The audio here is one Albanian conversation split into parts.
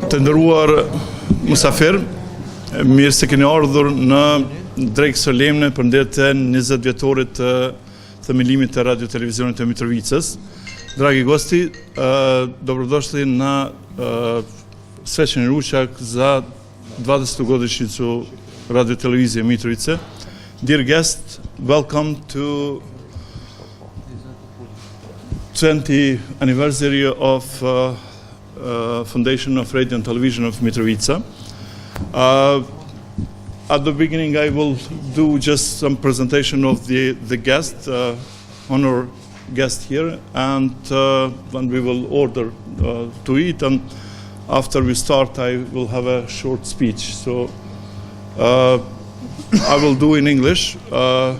Të nderuar musafir, mirë se keni ardhur në drekë solemne për ndërtën 20 vjetorit të themelimit të radio televizionit të Mitrovicës. Dragi gosti, dobrodošli na svečani ručak za 20. godišnjicu radio televizije Mitrovice. Dear guests, welcome to 20th anniversary of Foundation of Radio and Television of Mitrovica. At the beginning, I will do just some presentation of the guest, honor guest here, and then we will order to eat. And after we start, I will have a short speech. So I will do in English. I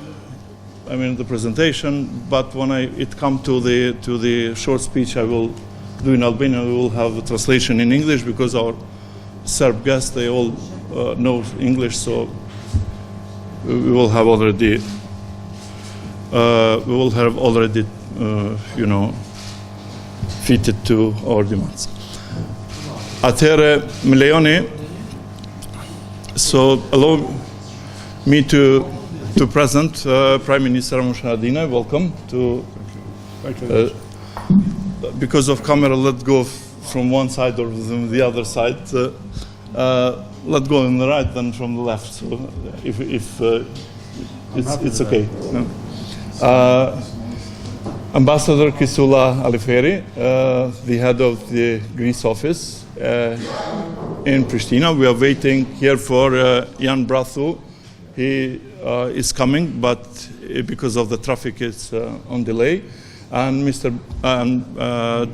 mean the presentation, but when it comes to the short speech, I will do in Albanian. We will have a translation in English because our Serb guests, they all know English, so we will have already fitted to our demands. Atëherë, më lejoni, so allow me to present Prime Minister Haradinaj. Welcome to. Because of camera, let's go from one side or the other side. Let's go on the right than from the left. So if it's okay. Ambassador Kisula Aliferi, the head of the Greece office in Pristina. We are waiting here for Jan Brathu. He is coming, but because of the traffic, it's on delay. And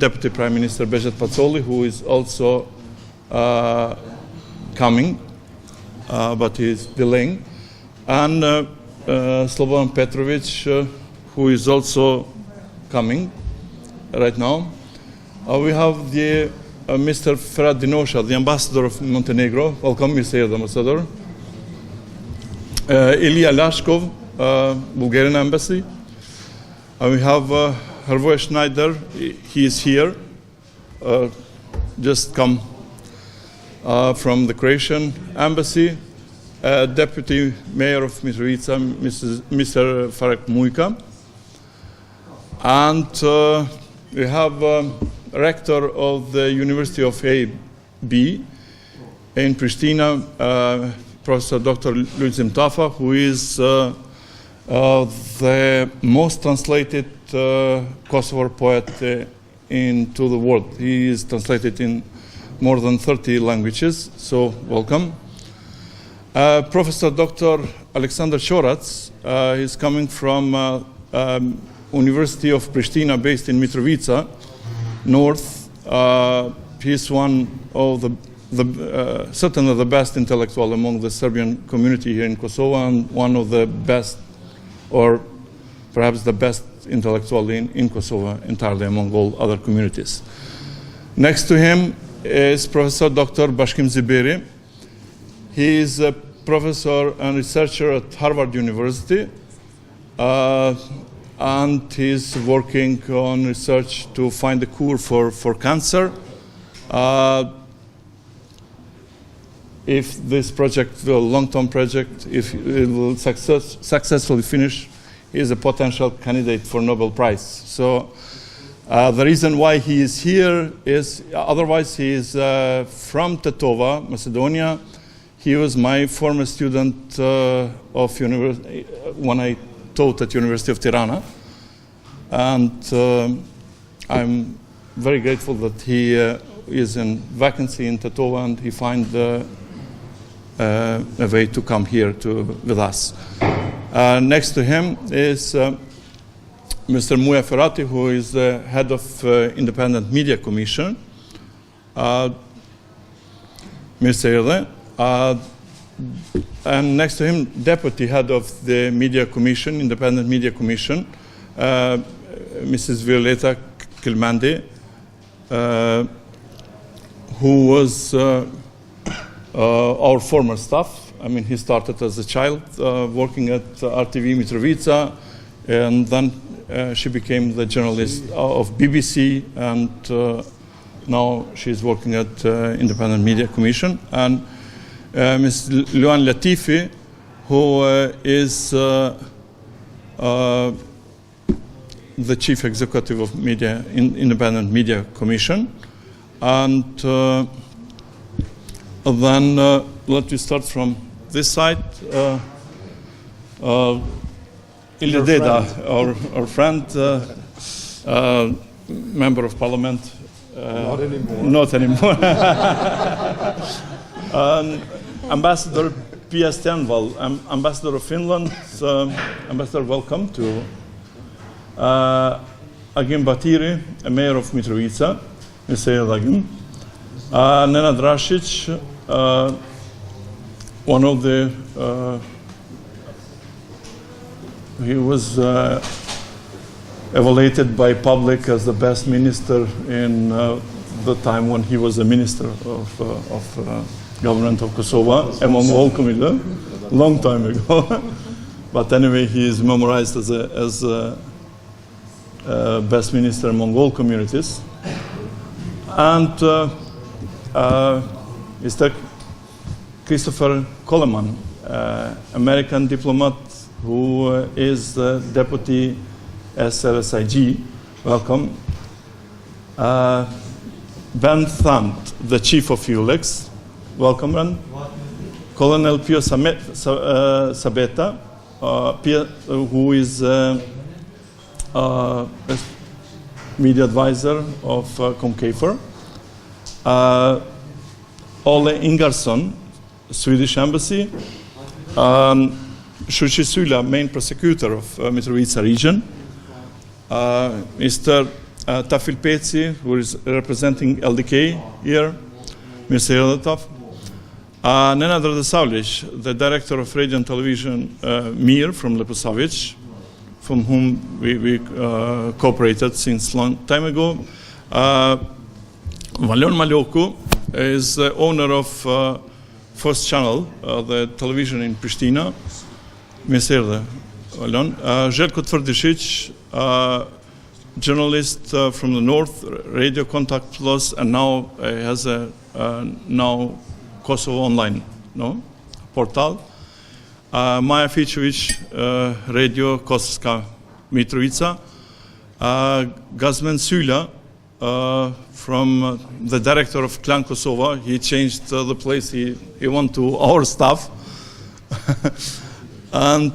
Deputy Prime Minister Bejet Pazzoli, who is also coming, but he is delaying. And Slobodan Petrovic, who is also coming right now. We have the Mr. Ferhat Dinosha, the ambassador of Montenegro. Welcome, Mr. Ambassador. Ilya Lashkov, Bulgarian embassy. We have Hervoje Schneider. He is here. Just come from the Croatian embassy. Deputy Mayor of Mitrovica, Mr. Farek Mujka. And we have rector of the University of AB in Pristina, Professor Dr. Lujzim Tafa, who is the most translated Kosovar poet into the world. He is translated in more than 30 languages, so welcome. Professor Dr. Aleksandar Chorac is coming from University of Pristina, based in Mitrovica, north. He is one of certainly the best intellectual among the Serbian community here in Kosovo, and one of the best, or perhaps the best intellectual in Kosovo entirely among all other communities. Next to him is Professor Dr. Bashkim Ziberi. He is a professor and researcher at Harvard University, and he's working on research to find a cure for cancer. If this project, a long-term project, if it will successfully finish, he is a potential candidate for Nobel Prize. So the reason why he is here is, otherwise he is from Tetova, Macedonia. He was my former student when I taught at University of Tirana. And I'm very grateful that he is in vacancy in Tetova, and he finds a way to come here with us. Next to him is Mr. Muja Ferrati, who is the head of Independent Media Commission. Mr. And next to him, deputy head of the Media Commission, Independent Media Commission, Mrs. Violeta Kilmandi, who was our former staff. I mean, he started as a child working at RTV Mitrovica, and then she became the journalist of BBC, and Now she's working at Independent Media Commission. And Ms. Luan Latifi, who is the Chief Executive of Independent Media Commission. And then let me start from this side. Ilededa, our friend, Member of Parliament. Not anymore. Not anymore. Ambassador Pia Stenvall, Ambassador of Finland. Ambassador, welcome to Agim Batiri, Mayor of Mitrovica. Mr. Agim. Nenad Rasic, one of the he was evaluated by public as the best minister in the time when he was a minister of government of Kosovo among all communities, long time ago. But anyway, he is memorized as a best minister among all communities. And Mr. Christopher Coleman, American diplomat who is the deputy SRSIG. Welcome. Ben Thant, the chief of ULEX. Welcome, Ben. Colonel Pio Sabeta, who is media advisor of Comcafer. Ole Ingarsson, Swedish Embassy. Shushi Sula, main prosecutor of Mitrovica region. Mr. Tafil Peci, who is representing LDK here. Mr. Yeletov. Nenad Radosavljević, the director of radio and television MIR from Leposavic, from whom we cooperated since long time ago. Valion Maljoku is the owner of First Channel, the television in Pristina. Mr. Valion. Željko Tvrdišić, journalist from the north, Radio Contact Plus, and now has a now Kosovo Online portal. Maja Fičević, Radio Kosovska Mitrovica. Gazmen Syla, from the director of Clan Kosovo. He changed the place. He went to our staff. And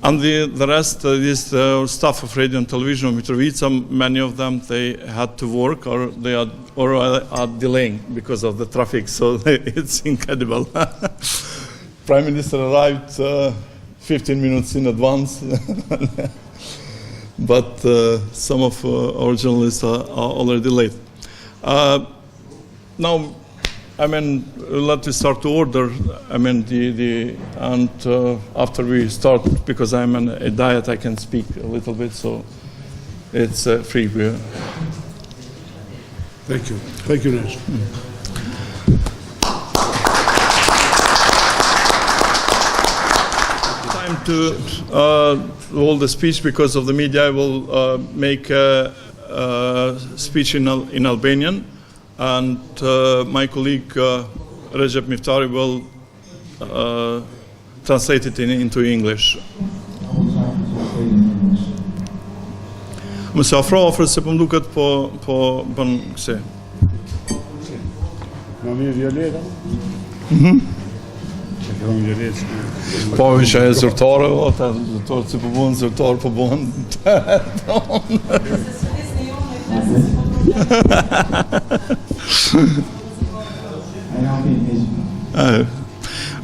and the rest is the staff of radio and television of Mitrovica. Many of them, they had to work or they are delaying because of the traffic. So it's incredible. Prime Minister arrived 15 minutes in advance. But some of our journalists are already late. Now, I mean, let me start to order. I mean, after we start, because I'm on a diet, I can speak a little bit, so it's free. Thank you. Thank you, Nes. Time to hold the speech because of the media. I will make a speech in Albanian. And my colleague Recep Miftari will translate it into English. Më se afro se po më duket po bën këse. Më mirë Violeta? Po që e zyrtare, ata zyrtarë që po bëhen, zyrtarë po bëhen.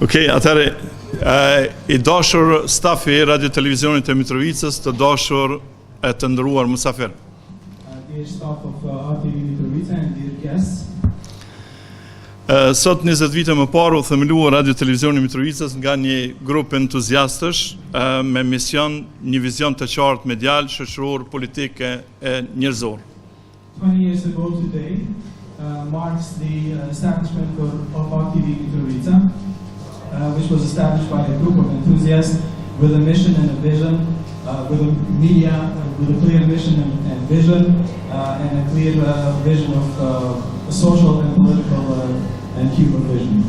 Okej, atëherë i dashur stafi i Radio Televizionit të Mitrovicës, të dashur e të nderuar mysafir. Dear staff of RTV Mitrovica and dear guests. Sot 20 vite më parë u themelua Radio Televizioni i Mitrovicës nga një grup entuziastësh me mision, një vizion të qartë medial, shoqëror, politik e njerëzor. 20 years ago today marks the establishment of RTV Mitrovica, which was established by a group of enthusiasts with a mission and a vision with a media, with a clear mission and vision, and a clear vision of a social and political and human vision.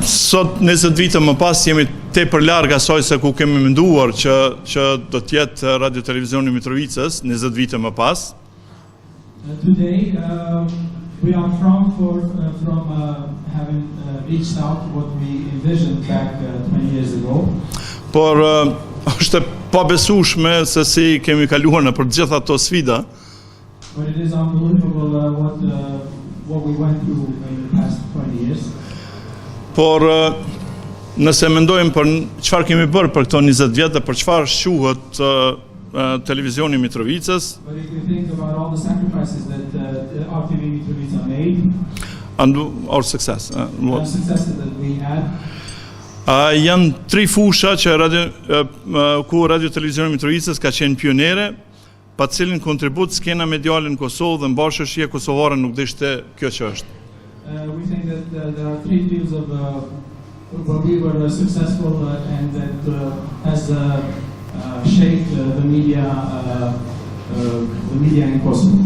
Sot 20 vite më pas jemi tepër larg asaj se ku kemi menduar që do të jetë radio televizioni Mitrovicës 20 vite më pas. Today we are from having reached out what we envisioned back 20 years ago. Por është e pabesueshme se si kemi kaluar nëpër të gjitha ato sfida. But it is unbelievable what we went through in the past 20 years. Por nëse mendojmë për çfarë kemi bërë për këto 20 vjet dhe për çfarë quhet televizioni Mitrovicës, But if you think about all the sacrifices that RTV Mitrovica made, and our success. the successes that we had, Janë 3 fusha që ku radio televizioni Mitrovicës ka qenë pionere, pa cilin kontribut skena mediale në Kosovë dhe mbashkëshia kosovare nuk dishte kjo që është. we think that there are 3 fields of where we were successful and that has shaped the media in Kosovo.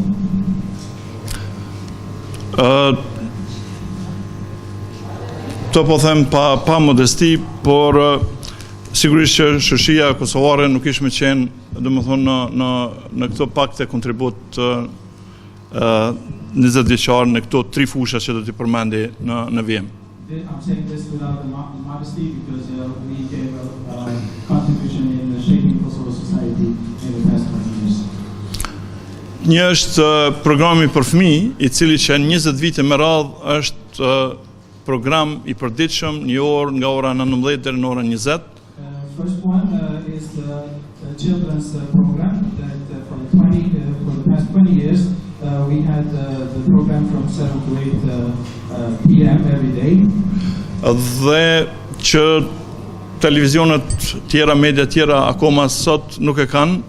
To po them pa modesti, por sigurisht që shoqëria kosovare nuk ishte më qenë, domethënë në këto pakte kontribut 20 vjeçar në këto 3 fusha që do t'i përmendi në vim. I'm saying this without modesty because we gave a contribution in shaping Kosovo society in the past 20 years. Një është programi për fëmijë, I cili që 20 vite me radhë është program I përditshëm, një orë nga ora 19 deri në orën 20. First one is the children's program that for the past 20 years we had the program from 7 to 8 p.m. every day. Dhe që televizionet tjera, media tjera akoma sot nuk e kanë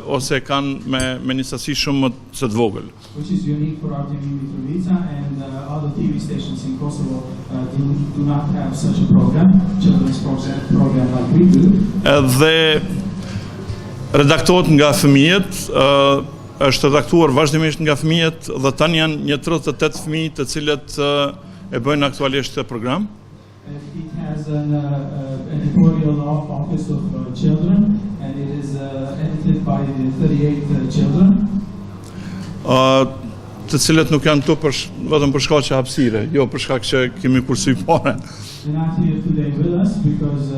ose kanë me një sasi shumë më të vogël. Which is unique for RTV Mitrovica and other TV stations in Kosovo do not have such a program, children's program like we do. Dhe redaktohet nga fëmijët, është redaktuar vazhdimisht nga fëmijët dhe tani janë një 38 fëmijë të cilët e bëjnë aktualisht këtë program. It has an editorial office of children and it is edited by 38 children. Të cilët nuk janë këtu vetëm për shkak të hapësire, jo për shkak që kemi kursy fare. They're not here today with us because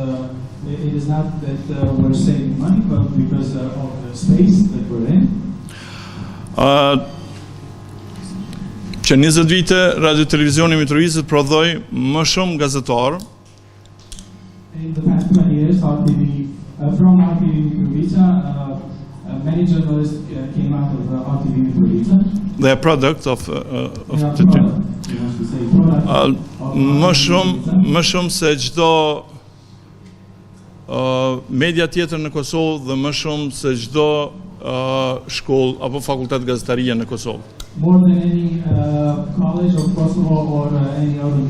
it is not that we're saving money, but because of the space that we're in. Që 20 vite radio televizioni Mitrovicës prodhoi më shumë gazetar. In the past 20 years, from RTV Mitrovica, many journalists came out of RTV Mitrovica. They are product of the më shumë se çdo media tjetër në Kosovë dhe më shumë se çdo shkollë apo fakultet gazetarie në Kosovë. More than any college of Kosovo or any other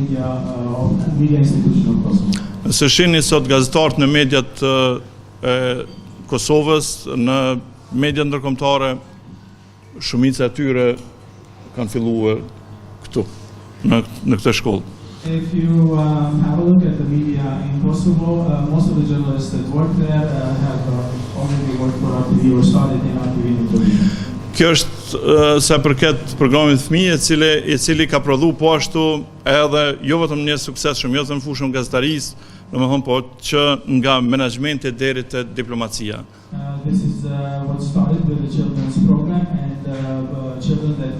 media institution of Kosovo. Se shihni sot gazetarët në mediat e Kosovës, në mediat ndërkombëtare, shumica e tyre kanë filluar këtu, në këtë shkollë. If you have a look at the media in Kosovo, most of the journalists that work there have already worked for RTV or started in RTV Mitrovica. Kjo është sa përket programit fëmijë, I cili ka prodhu po ashtu edhe jo vetëm një sukses shumë, jo vetëm në fushën gazetarisë, domethënë po që nga menaxhmenti deri te diplomacia. This is what started with the children's program and children that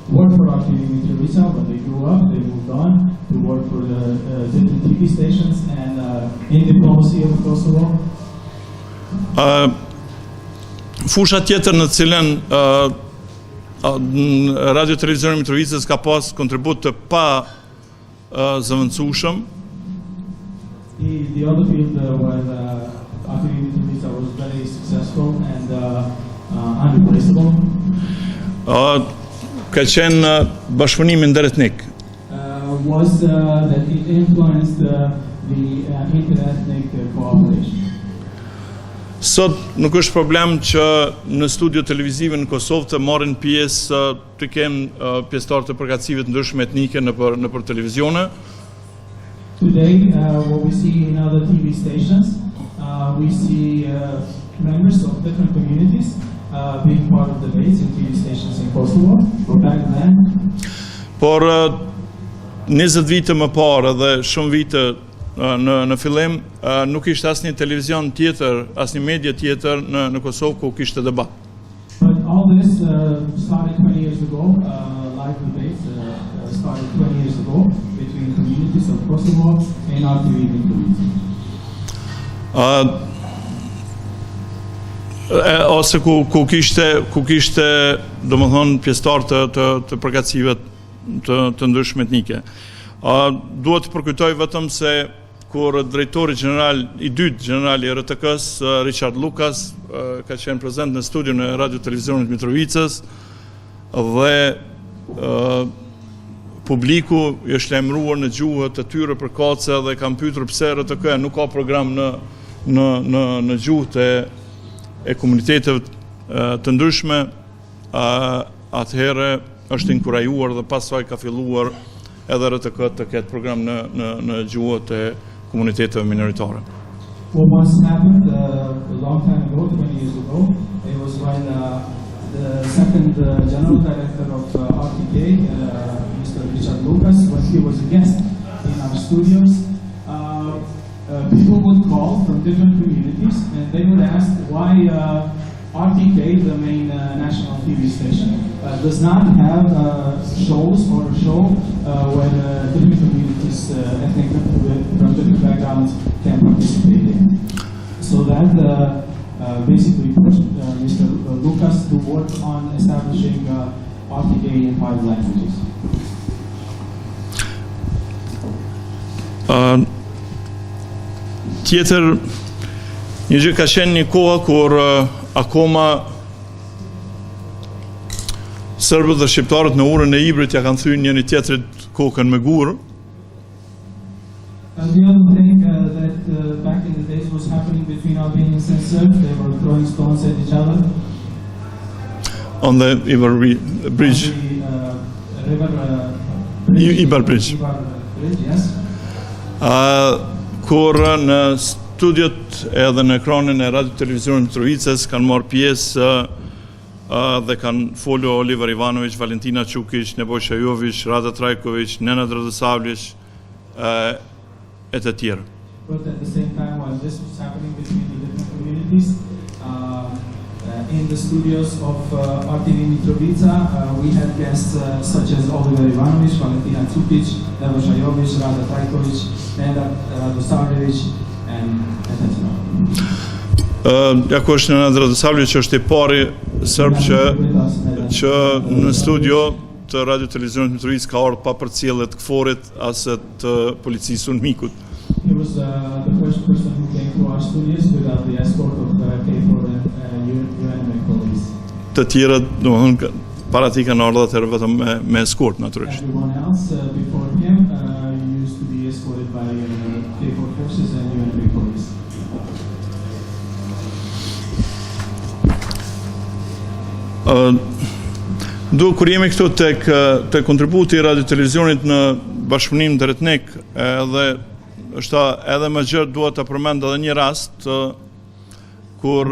work for RTV Mitrovica. When they grew up, they moved on to work for the different TV stations and in diplomacy of Kosovo. Fusha tjetër në cilën radio televizioni Mitrovicës ka pas kontribut të pa zëvendësueshëm. The other field where RTV Mitrovica was very successful and unreplaceable ka qenë bashkëpunimi ndëretnik. Was that it influenced the inter-ethnic cooperation. Sot nuk është problem që në studio televizive në Kosovë të marrin pjesë të kemë pjesëtarë të përkatësive të ndryshme etnike nëpër televizione. Today, what we see in other TV stations, we see members of different communities being part of debates in TV stations in Kosovo. But back then, Por 20 vite më parë dhe shumë vite në fillim nuk ishte asnjë televizion tjetër, asnjë media tjetër në Kosovë ku kishte debat. but all this started 20 years ago. Live debates started 20 years ago between communities of Kosovo and our TV Mitrovica. Ose ku kishte domethënë pjesëtar të përkatësive të ndryshme etnike. Duhet të përkujtoj vetëm se kur drejtori i dytë generali i RTK-s, Richard Lukas, ka qenë prezent në studion e radio televizionit Mitrovicës dhe publiku është lajmëruar në gjuhët e tyre përkatëse dhe kam pyetur pse RTK nuk ka program në gjuhët e komuniteteve të ndryshme. Atëherë është inkurajuar dhe pastaj ka filluar edhe RTK të ketë program në gjuhët e komuniteteve minoritare. What once happened a long time ago, 20 years ago, it was when the second general director of RTK, Mr. Richard Lucas, when he was a guest in our studios, people would call from different communities and they would ask why RTK, the main national TV station, does not have shows or a show where different communities, ethnic from different backgrounds can participate in. So that basically pushed Mr. Lucas to work on establishing RTK in 5 languages. Tjetër, një gjë ka qenë një kohë kur akoma serbët dhe shqiptarët në urën e Ibrit ja kanë thyer njëri tjetrit kokën me gur. And the other thing that back in the days was happening between Albanians and Serbs, they were throwing stones at each other. On the Ibar Bridge. Ibar Bridge. Ibar Bridge, yes. Kur në studiot edhe në ekranin e radio televizionit Mitrovicës kanë marrë pjesë dhe kanë folur Oliver Ivanović, Valentina Čukić, Nebojša Jović, Rada Trajković, Nenad Radosavljević e të tjerë. But at the same time, while this was happening between the different communities, in the studios of RTV Mitrovica, we had guests such as Oliver Ivanović, Valentina Čukić, Nebojša Jović, Rada Trajković, Nenad Radosavljević, and etc. Jako është Nenad Radosavljević që është i pari serb që në studio të radio televizionit Mitrovica ka ardhur pa përcjellje të KFOR-it as të policisë Unmikut. He was the first person who came to our studios without the escort of KFOR and UNMIC police. Të tjerët, domethënë, para tij kanë ardhur atëherë vetëm me eskort natyrisht. Everyone else before him used to be escorted by KFOR forces and UNMIC police. Kur jemi këtu tek kontributi i radio televizionit në bashkëpunim drejtnik, edhe më gjërë duhet të përmend edhe një rast kur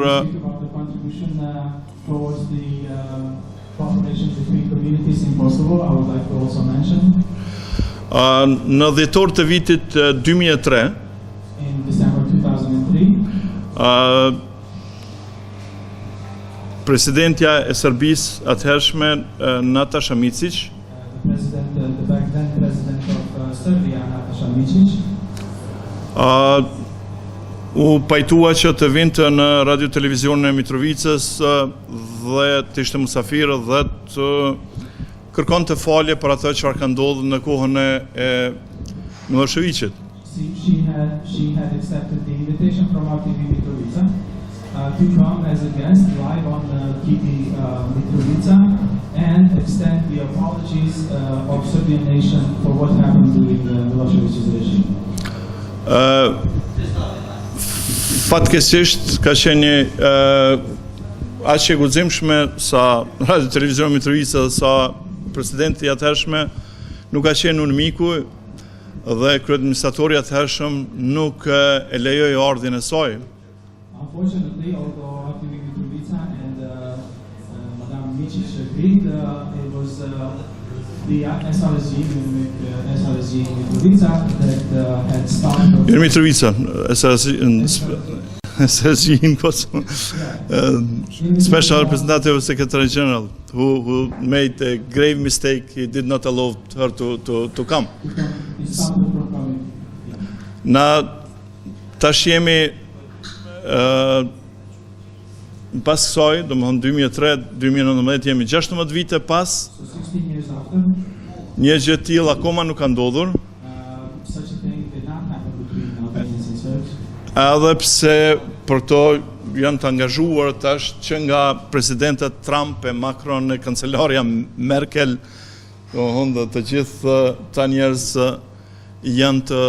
në dhjetor të vitit 2003 presidentja e Serbisë atëhershme Nataša Micić u pajtua që të vinte në radio televizionin e Mitrovicës dhe të ishte musafir dhe të kërkonte falje për atë çfarë ka ndodhur në kohën e Miloševićit. She had accepted the invitation from RTV Mitrovica to come as a guest live on TV Mitrovica and extend the apologies of Serbian nation for what happened during the Milošević's regime. Fatkesisht ka qenë aq e guximshme sa Radio Televizion Mitrovica, sa presidenti i atëhershme nuk ka qenë unë miku dhe kryeadministratori i atëhershëm nuk e lejoi ardhin e saj. Unfortunately, although RTV Mitrovica and Madame Micic agreed, it was the SRSG Mitrovica that had started. In Mitrovica, SRSG in Kosovo, Special Representative Secretary General, who made a grave mistake. He did not allow her to come. Na tash jemi pas kësaj, domethënë 2003-2019 jemi 16 vite pas. So 16 years after, Një gjë e tillë akoma nuk ka ndodhur. such a thing did not happen between Albanians and Serbs. Edhe pse për to janë të angazhuar tash që nga presidentët Trump e Macron e kancelarja Merkel, domethënë të gjithë ta njerëz janë të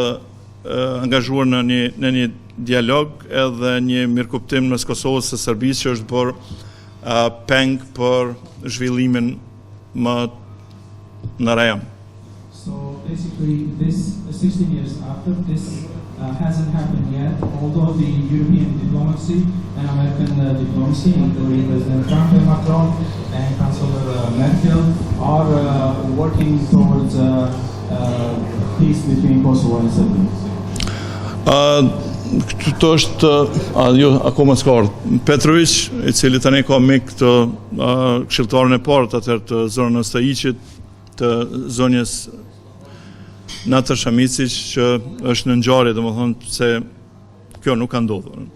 angazhuar në një dialog edhe një mirëkuptim mes Kosovës së Serbisë që është bërë peng për zhvillimin më në reja. So basically, this 16 years after, this hasn't happened yet, although the European diplomacy and American diplomacy, including President Trump and Macron and Chancellor Merkel, are working towards peace between Kosovo and Serbia. Këto është jo akoma s'ka ardhur. Petrović, i cili tani ka mik të këshilltarin e parë atëherë të zonës së Iqit, të zonjës Nata Shamicic, që është në ngjarje, domethënë se kjo nuk ka ndodhur.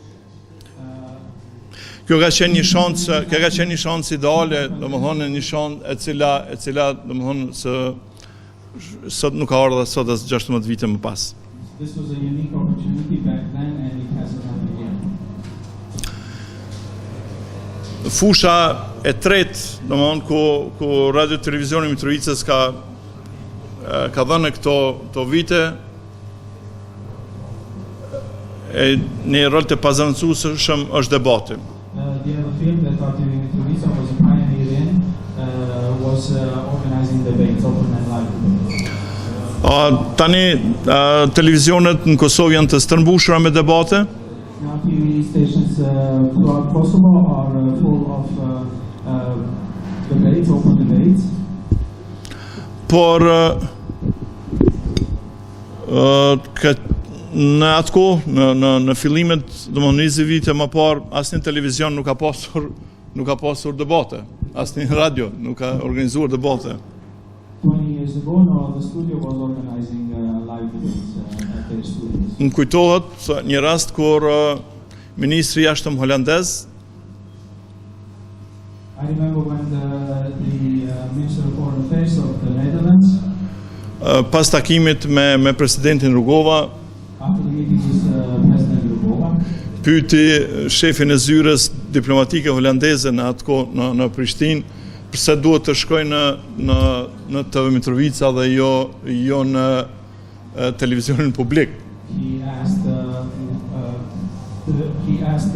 Kjo ka qenë një shans ideale, domethënë një shans e cila domethënë sot nuk ka ardhur sot as 16 vite më pas. This was a unique opportunity back then and it hasn't happened yet. Fusha e tretë, domethënë ku Radio Televizioni Mitrovicës ka dhënë këto vite e një rol të pazëvendësueshëm është debati. The other field that RTV Mitrovica was a pioneer in was organizing debates, open and live debates. Tani televizionet në Kosovë janë të stërmbushura me debate. Now TV stations throughout Kosovo are full of debates, open debates. Por në atë kohë, në fillimet, domethënë 20 vite më parë, asnjë televizion nuk ka pasur debate, asnjë radio nuk ka organizuar debate. 20 years ago, no, the studio was organizing live debates at their studios. Më kujtohet një rast kur ministri i jashtëm holandez I remember when the Minister of Foreign Affairs of the Netherlands, pas takimit me presidentin Rugova, after the meeting with President Rugova, pyeti shefin e zyrës diplomatike holandeze në atë kohë në Prishtinë pse duhet të shkojnë në TV Mitrovica dhe jo në televizionin publik. he asked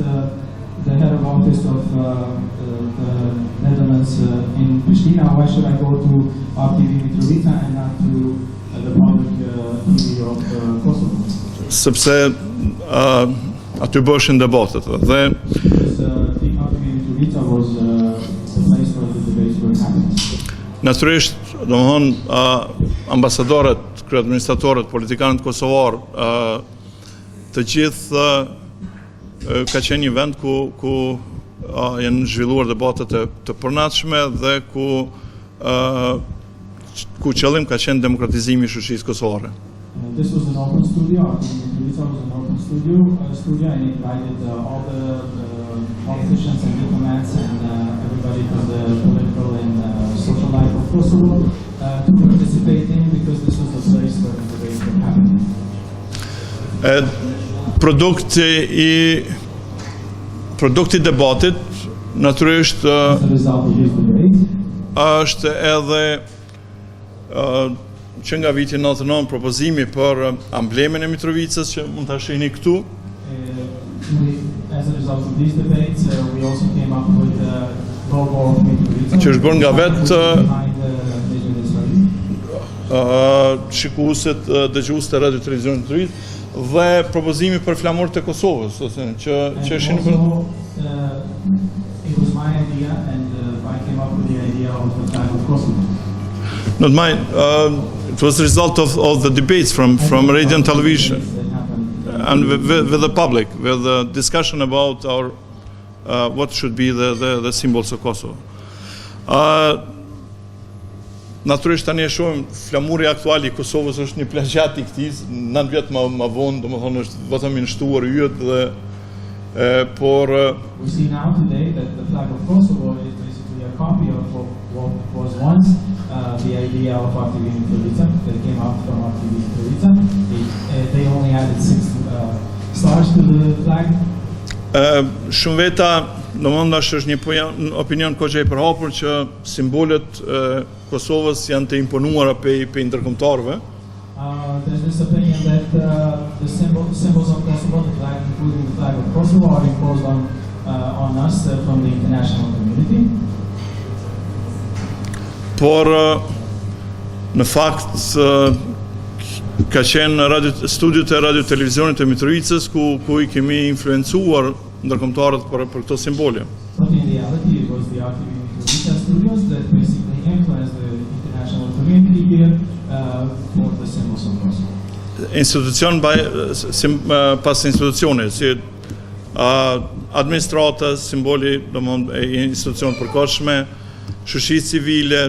the head of office of the Netherlands in Pristina, why should I go to RTV Mitrovica and not to the public TV of Kosovo? Sepse aty bëshin debatet dhe Because the RTV Mitrovica was the place where the debates were happening. natyrisht, domethënë ambasadorët, kryeadministratorët, politikanët kosovar, të gjithë ka qenë një vend ku janë zhvilluar debatet të përnaçme dhe ku qëllim ka qenë demokratizimi i shoqërisë kosovare. This was an open studio. RTV Mitrovica was an open studio and invited all the politicians and diplomats and everybody from the political and social life of Kosovo to participate in, because this was the place where the debates were happening. Produkti debatit natyrisht As a result of these debates, është edhe që nga viti 99 propozimi për amblemin e Mitrovicës që mund ta shihni këtu. As a result of these debates, we also came up with the logo of Mitrovica. Që është bërë nga vetë behind the Israeli. shikuesit dëgjues të radio televizionit të rritë dhe propozimi për flamurët e Kosovës, ose që ishin Also, it was my idea, and I came up with the idea of the flag of Kosovo. not mine. It was the result of the debates from radio and television That happened. and with the public, with the discussion about our what should be the symbols of Kosovo. Natyrisht tani e shohim flamuri aktual I Kosovës është një plagjat I këtij, 9 vjet më vonë, domethënë është vetëm I nshtuar yjet dhe por We see now today that the flag of Kosovo is basically a copy of what was once the idea of RTV Mitrovica that came out from RTV Mitrovica. They only added 6 stars to the flag. shumë veta, domethënë është një opinion kogja I përhapur që simbolet Kosovës janë të imponuara pe ndërkombëtarëve. There's this opinion that the symbols of Kosovo, the flag, including the flag of Kosovo, are imposed on us from the international community. Por në fakt ka qenë studiot e radio televizionit të Mitrovicës ku I kemi influencuar ndërkombëtarët për këto simbole. But in reality, it was the RTV Mitrovica studios that basically influenced the international community here for the symbols of Kosovo. Institucion pas institucione, si administrata, simboli, domthonë institucion përkohshme, shoqërisë civile,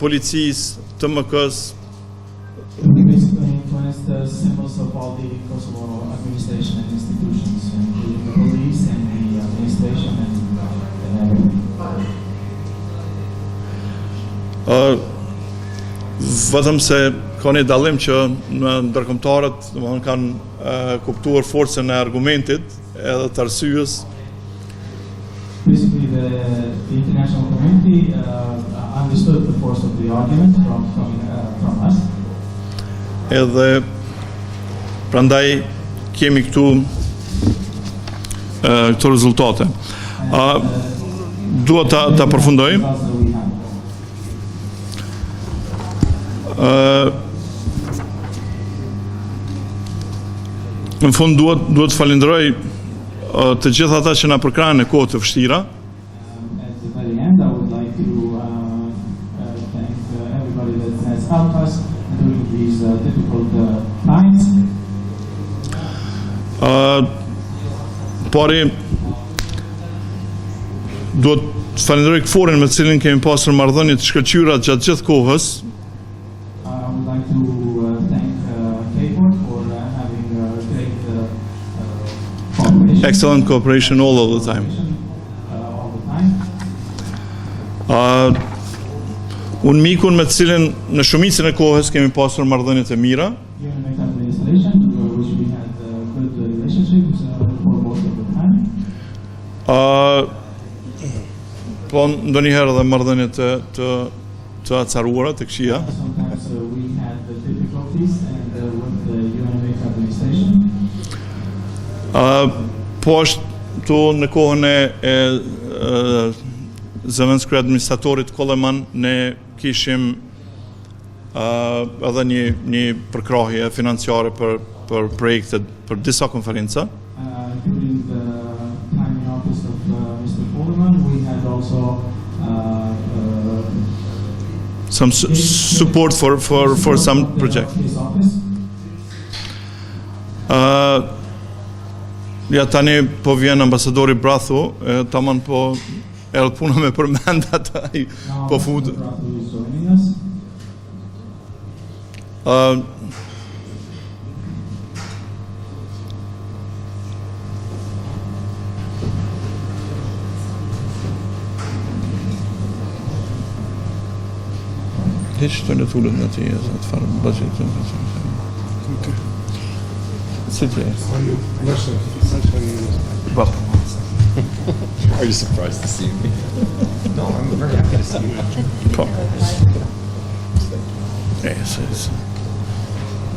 policisë, TMK-s. We basically influenced the symbols of all the Kosovo administration and institutions, including the police and the administration and everything. Vetëm se ka një dallim që ndërkombëtarët domethënë kanë kuptuar forcën e argumentit edhe të arsyes. Basically, the international community understood the force of the argument from us. Edhe prandaj kemi këtu këto rezultate. Dua ta përfundoj. Në fund duhet të falenderoj të gjithë ata që na përkrahen në kohë të vështira. At the very end, I would like to thank everybody that has helped us during these difficult times. Pori duhet të falenderoj KFOR-in me të cilin kemi pasur marrëdhënie të shkëlqyera gjatë gjithë kohës. I would like to thank KFOR for having great cooperation. Excellent cooperation all of the time. All the time. Unë mikun me të cilin në shumicën e kohës kemi pasur marrëdhënie të mira. Here in the administration, which we had good relationships for most of the time. Po ndonjëherë edhe marrëdhënie të acaruara, të këqija. Sometimes we had the difficulties and with the UNMIC administration. Po ashtu në kohën e zëvendëskry administratorit Kolleman ne kishim edhe një përkrahje financiare për projekte për disa konferenca. During the time in office of Mr. Coleman, we had also some support for some project. His office. Ja tani po vjen ambasadori Brathu, tamam po erdh puna me përmend ata po fut. Mr. Brathu is joining us. Hiç të në tullet në ti, të farë budget të Okay. Sit here. Listen. Well, Are you surprised to see me? No, I'm very happy to see you. po. Yes, yes.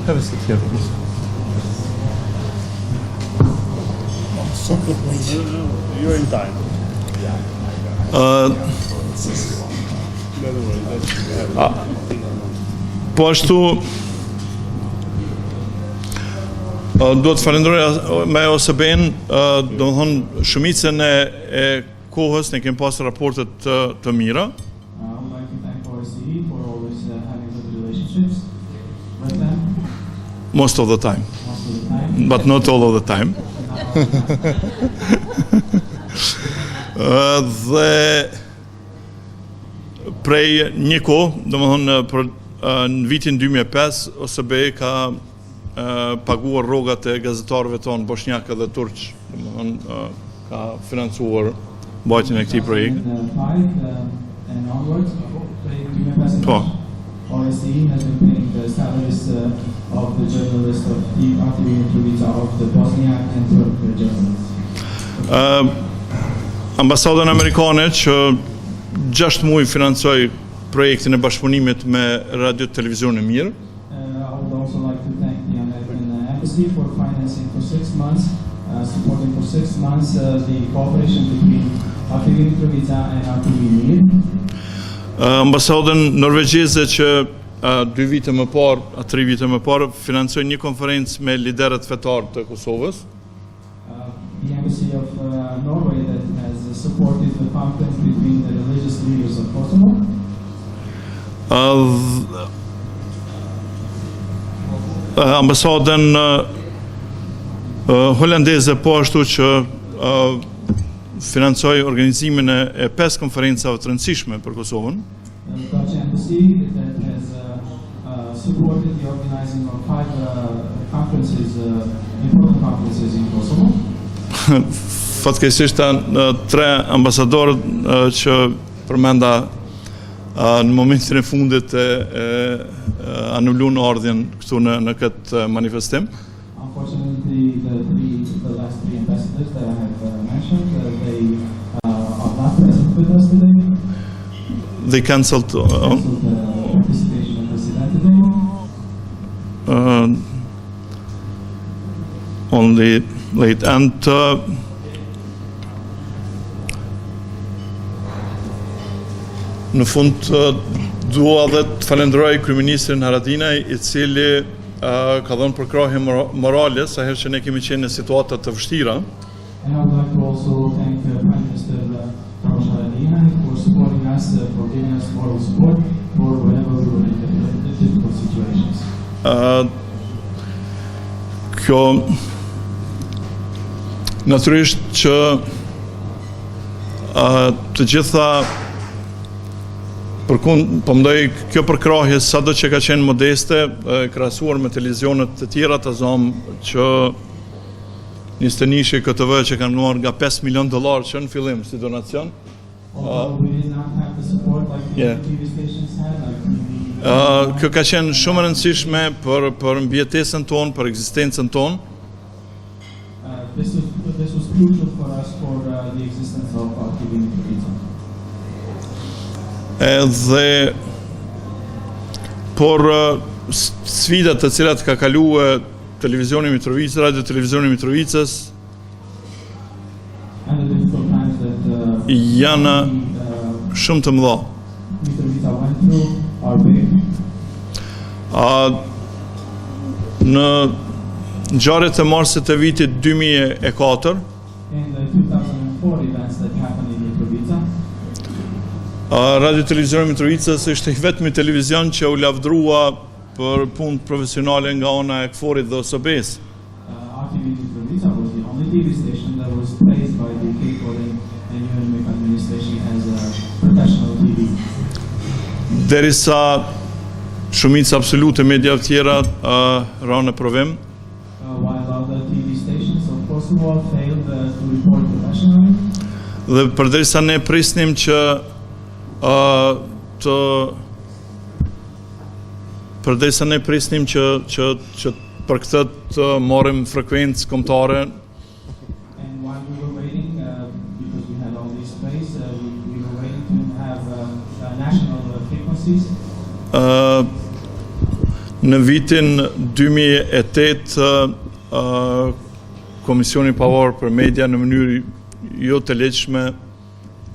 Have a seat here, please. You're in time. Po ashtu do të falenderoj me OSB-n, do të thonë shumicën e kohës ne kemi pas raportet të mira. I would like to thank OSCE for always having good relationships with them Most of the time, most of the time. but not all of the time. Dhe prej një kohë, domethënë për në vitin 2005 OSB ka paguar rrogat e gazetarëve tonë bosnjak dhe turq, domethënë ka financuar mbajtjen e këtij projekti. 2005 and onwards, Po. OSCE has been paying the salaries of the journalists of TV Mitrovica, of the Bosniak and Turk journalists. Ambasadën amerikane që 6 muaj financoi projektin e bashkëpunimit me radio televizionin e mirë. I would also like to thank the American Embassy for financing for 6 months, supporting for 6 months the cooperation between TV Mitrovica and TV Mir. Ambasadën norvegjeze që 2 vite më parë, 3 vite më parë, financoi një konferencë me liderët fetar të Kosovës. The Embassy of Norway that has supported the conference between the religious leaders of Kosovo. Ambasadën holandeze po ashtu që financoi organizimin e 5 konferencave të rëndësishme për Kosovën. The Dutch Embassy that has supported the organizing of 5 conferences, important conferences in Kosovo. Fatkeqësisht janë 3 ambasadorët që përmenda në momentin e fundit anulun ardhjen këtu në këtë manifestim. Unfortunately, the last 3 ambassadors that I have mentioned, they are not present with us today. They cancelled Canceled the participation of this event today. Only late and në fund dua dhe të falenderoj kryeministrin Haradinaj, i cili ka dhënë përkrahje morale sa herë që ne kemi qenë në situata të vështira. And I would like to also thank Prime Minister Carlos Haradinaj for supporting us, for giving us moral support for whenever we were in difficult situations. Kjo natyrisht që të gjitha po mendoj kjo përkrahje sado që ka qenë modeste, krahasuar me televizionet të tjera të zonë që 21 KTV që kanë nuar nga $5 milion që në fillim si donacion. Although we did not have the support like the Yeah. TV stations had, like TV. Kjo ka qenë shumë e rëndësishme për mbijetesën tonë, për ekzistencën tonë. This was crucial for us for the existence of TV Mitrovica. Edhe por sfidat të cilat ka kaluar televizioni Mitrovicës, radio televizioni Mitrovicës And the difficult times that janë shumë të mëdha. Mitrovica went through are big. Në ngjarjet e marsit të vitit 2004, In the 2004 events that happened in Mitrovica, radio televizioni Mitrovicës ishte i vetmi televizion që u lavdrua për punë profesionale nga ana e KFOR-it dhe OSB-s. RTV Mitrovica was the only TV station that was praised by the KFOR and UNMIK administration as a professional TV. Derisa shumica absolute media tjera ranë në provim. While other TV stations of Kosovo failed to report professionally, Dhe përderisa ne prisnim që përderisa ne prisnim që për këtë të marrim frekuencë kombëtare, and while we were waiting, because we had all these space, we were waiting to have national frequencies. Në vitin 2008, Komisioni Pavarur për Media në mënyrë jo të lehtëshme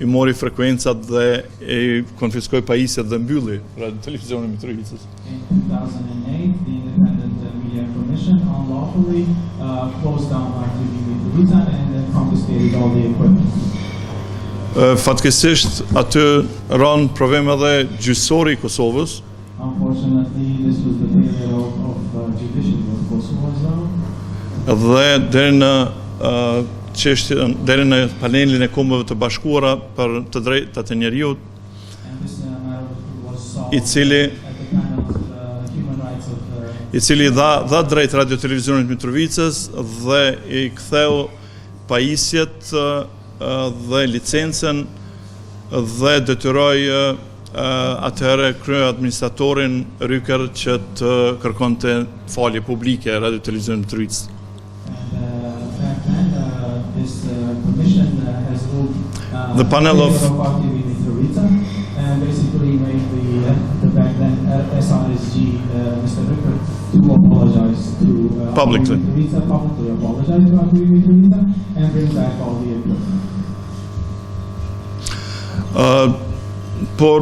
I mori frekuencat dhe I konfiskoi pajisjet dhe mbylli radio televizionin Mitrovicës. In 2008, the Independent Media Commission unlawfully closed down RTV Mitrovica and then confiscated all the equipment. Fatkeqësisht aty ran provim edhe gjyqësori I Kosovës. Unfortunately, this was the failure of judiciary of Kosovo as well. Dhe deri në panelin e Kombeve të Bashkuara për të drejtat e njeriut, And this matter was solved I cili at the panel of human rights of I cili dha drejt radio televizionit Mitrovicës dhe I ktheu pajisjet dhe licencën dhe detyroi atëherë krye administratorin Ryker që të kërkonte falje publike radio televizionit Mitrovicës. This commission has ruled The panel of RTV Mitrovica and basically made the back then SRSG Mr. Ricker to apologize to Publicly. Mitrovica, publicly apologize to RTV Mitrovica and bring back all the equipment. Por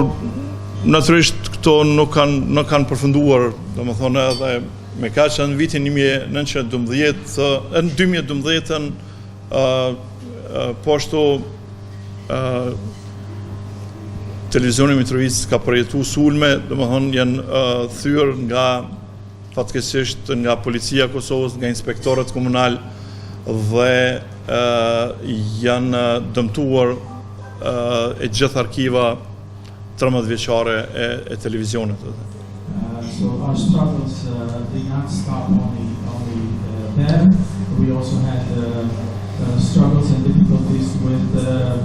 natyrisht këto nuk kanë përfunduar, domethënë edhe me kaq në vitin 2012 po ashtu televizioni Mitrovicës ka përjetuar sulme, domethënë janë thyer nga fatkeqësisht nga policia e Kosovës, nga inspektorët komunal dhe janë dëmtuar e gjithë arkiva 13 vjeçare e televizionit. So our struggles did not stop only there. We also had struggles and difficulties with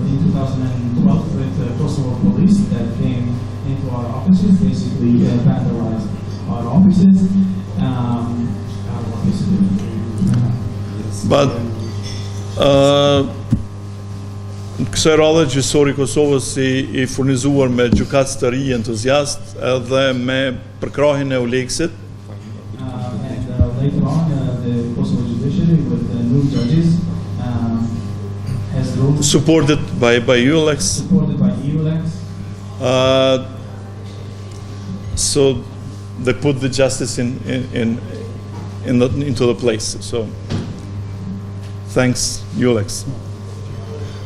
in 2012 with Kosovo police that came into our offices, basically vandalized our offices. But kësaj radhe gjyqësori I Kosovës I furnizuar me gjykatës të ri entuziast edhe me përkrahjen e Uleksit. And later on, the Kosovo judiciary with new judges has ruled Supported by ULEX. supported by EULEX. So they put the justice into the place. So thanks ULEX.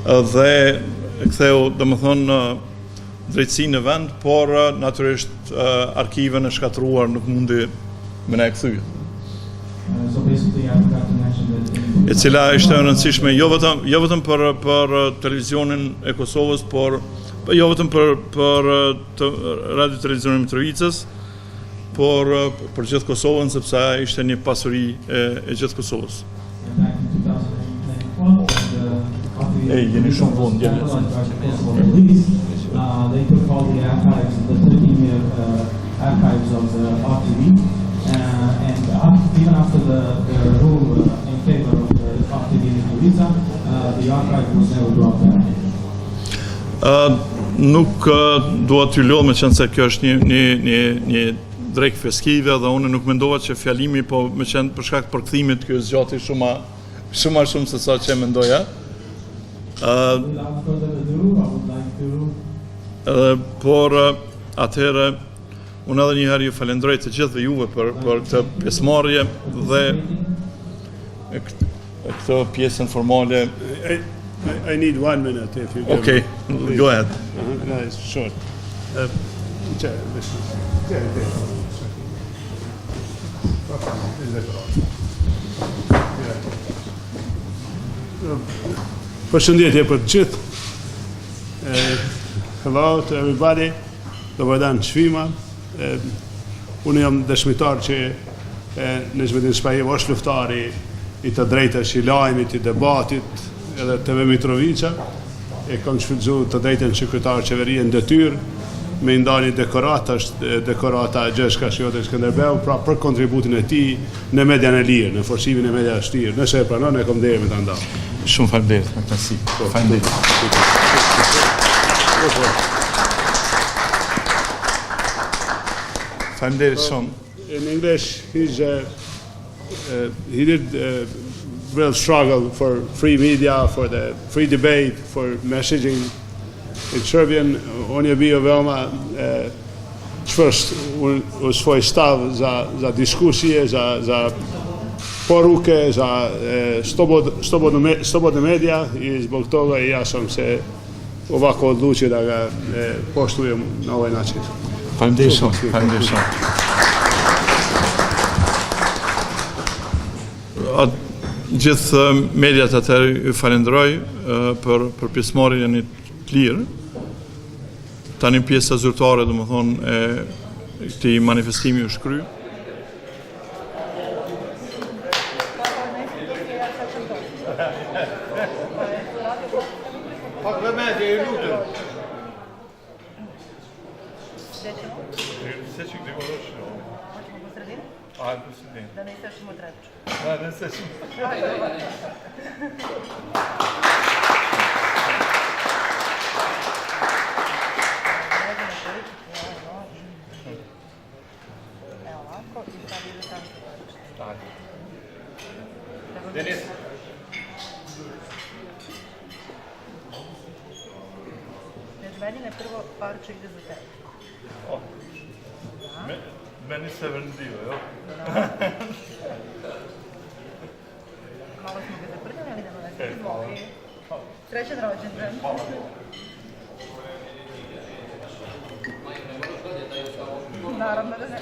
Dhe ktheu domethënë drejtësinë në vend, por natyrisht arkiven e shkatruar nuk mundi me na e kthye. So basically, I forgot to mention that E cila ishte e rëndësishme jo vetëm për televizionin e Kosovës, por jo vetëm për radio televizionin Mitrovicës, por për gjithë Kosovën, sepse ai ishte një pasuri e gjithë Kosovës. back in 2012, Hey, jeni shumë vonë, jeni. They took all the archives, the 13-year archives of the RTV, and even after the rule in favor of the RTV Mitrovica, the archive was never brought back. Nuk dua t'ju lodh, me qenë se kjo është një drek festive dhe unë nuk mendova që fjalimi, po me qenë për shkak të përkthimit ky zgjati shumë se sa që mendoja. Without further ado, I would like to Por atëherë unë edhe një herë ju falenderoj të gjithëve juve për këtë pjesëmarrje dhe këtë pjesën formale. I need 1 minute if you give Okay, me. go ahead. No, it's short. Përshëndetje për të gjithë. Hello to everybody. Dobar dan svima. Unë jam dëshmitar që Necmettin Spajev është luftari I të drejtës, I lajmit, I debatit, edhe TV Mitrovica. E kam shfrytzuar të drejtën që kryetar qeverie në detyrë me ndani dekorata, është dekorata Gjershka Shiote Skënderbeu, pra për kontributin e tij në median e lirë, në forcimin e mediave të lirë. Nëse e pranon, e kam deri me ta ndalë. Shumë faleminderit, me kënaqësi. Faleminderit. Faleminderit shumë. in English, he did real struggle for free media, for the free debate, for messaging. In Serbian, on je bio veoma čvrst u svoj stav za diskusije, za poruke, za slobodne medija i zbog toga i ja sam se ovako odlučio da ga poštujem na ovaj način. Foundation. Gjithë mediat atëherë ju falenderoj për pjesëmarrjen e lirë. Tani pjesa zyrtare, domethënë, e këtij manifestimi u shkry. Da ne istrašimo treću. Da, ne istrašimo. Evo ovako i sad ide tamo. Tako. Denis. Nežveljine prvo parče ide za tebe. Meni se vrndio, jel? Malo smo ga zaprljali, ali idemo da se srećan rođendan. Naravno da ne.